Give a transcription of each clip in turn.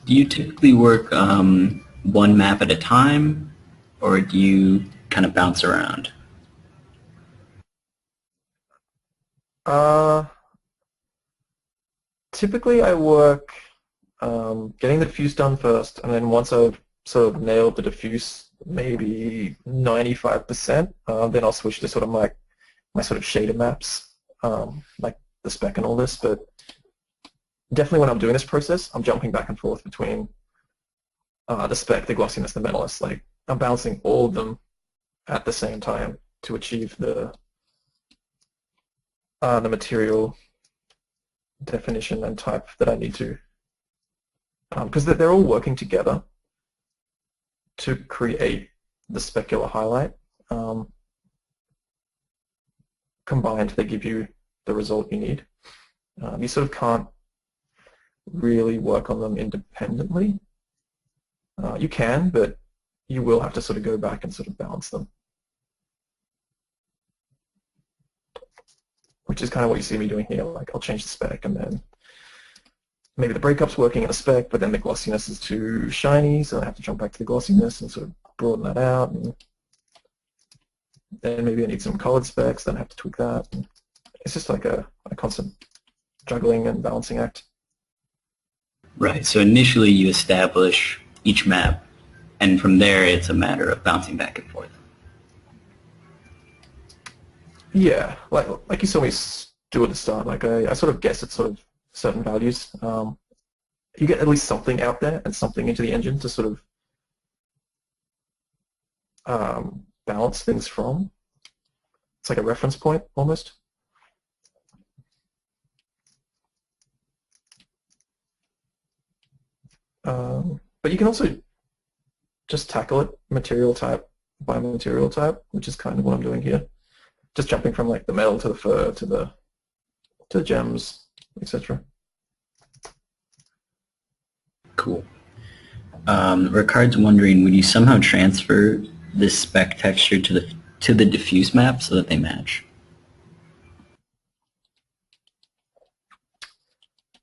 Do you typically work one map at a time, or do you kind of bounce around? Uh, Typically I work getting the diffuse done first, and then once I've sort of nailed the diffuse, maybe 95%, then I'll switch to sort of my sort of shader maps, like the spec and all this. But definitely when I'm doing this process, I'm jumping back and forth between the spec, the glossiness, the metalist. Like I'm balancing all of them at the same time to achieve the material definition and type that I need to, because they're all working together to create the specular highlight. Um, Combined, they give you the result you need. You sort of can't really work on them independently. You can, but you will have to sort of go back and sort of balance them, which is kind of what you see me doing here. Like I'll change the spec, and then maybe the breakup's working in a spec, but then the glossiness is too shiny, so I have to jump back to the glossiness and sort of broaden that out. And then maybe I need some colored specs, then I have to tweak that. And it's just like a constant juggling and balancing act. Right. So initially you establish each map, and from there it's a matter of bouncing back and forth. Yeah, like you saw me do at the start. Like I sort of guess at sort of certain values. You get at least something out there and something into the engine to sort of balance things from. It's like a reference point almost. But you can also just tackle it material type by material type, which is kind of what I'm doing here. Just jumping from like the metal to the fur to the gems, etc. Cool. Ricard's wondering, would you somehow transfer this spec texture to the diffuse map so that they match?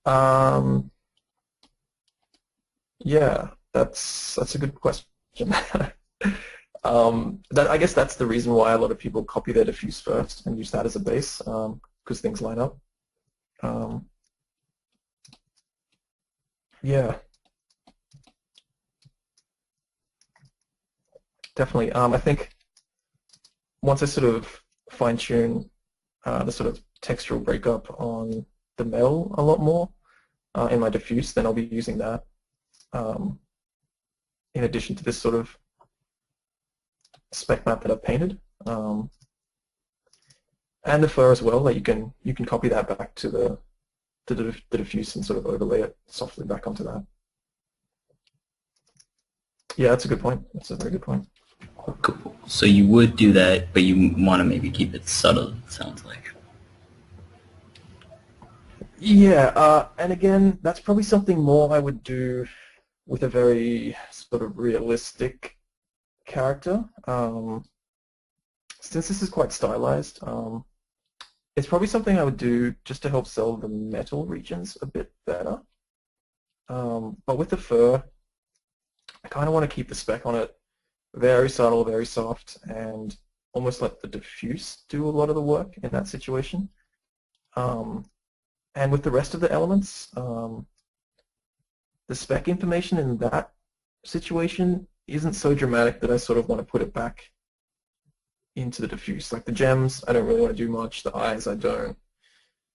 Um, yeah, that's a good question. I guess that's the reason why a lot of people copy their diffuse first and use that as a base, because things line up. Um, yeah, definitely. I think once I sort of fine tune the sort of textural breakup on the metal a lot more in my diffuse, then I'll be using that um, in addition to this sort of spec map that I've painted. And the fur as well, like you can copy that back to the diffuse and sort of overlay it softly back onto that. Yeah, that's a good point. That's a very good point. Cool. So you would do that, but you want to maybe keep it subtle, it sounds like. Yeah, and again, that's probably something more I would do with a very sort of realistic character. Since this is quite stylized, it's probably something I would do just to help sell the metal regions a bit better. But with the fur, I kind of want to keep the spec on it very subtle, very soft, and almost let the diffuse do a lot of the work in that situation. Um, and with the rest of the elements, the spec information in that situation isn't so dramatic that I sort of want to put it back into the diffuse. Like the gems, I don't really want to do much. The eyes, I don't.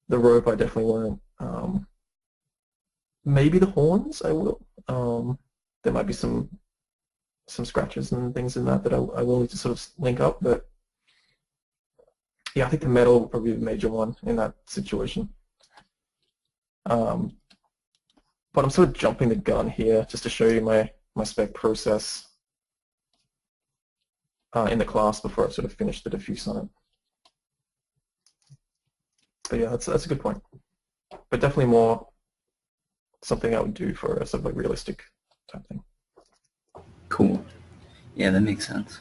The rope, I definitely won't. Maybe the horns, I will. There might be some scratches and things in that that I will need to sort of link up, but yeah, I think the metal will probably be the major one in that situation. Um, but I'm sort of jumping the gun here just to show you my spec process in the class before I've sort of finished the diffuse on it. But yeah, that's a good point. But definitely more something I would do for a sort of like realistic type thing. Cool. Yeah, that makes sense.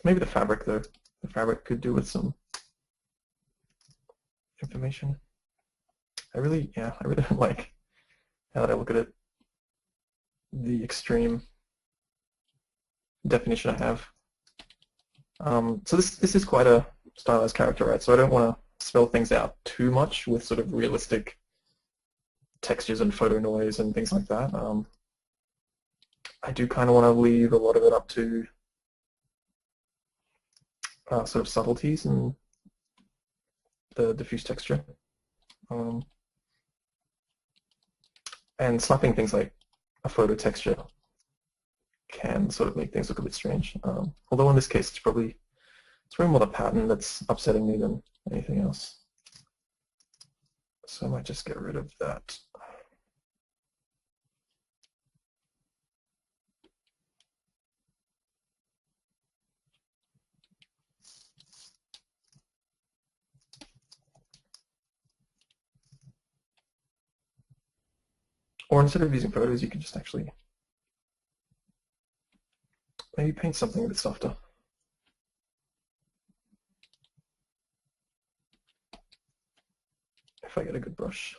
Maybe the fabric though. The fabric could do with some information. I really don't like how I look at it. The extreme definition I have. So this is quite a stylized character, right? So I don't want to spell things out too much with sort of realistic textures and photo noise and things like that. I do kind of want to leave a lot of it up to sort of subtleties and the diffuse texture. And slapping things like a photo texture can sort of make things look a bit strange. Although in this case, it's probably more the pattern that's upsetting me than anything else. So I might just get rid of that. Or instead of using photos, you could just actually maybe paint something a bit softer. If I get a good brush.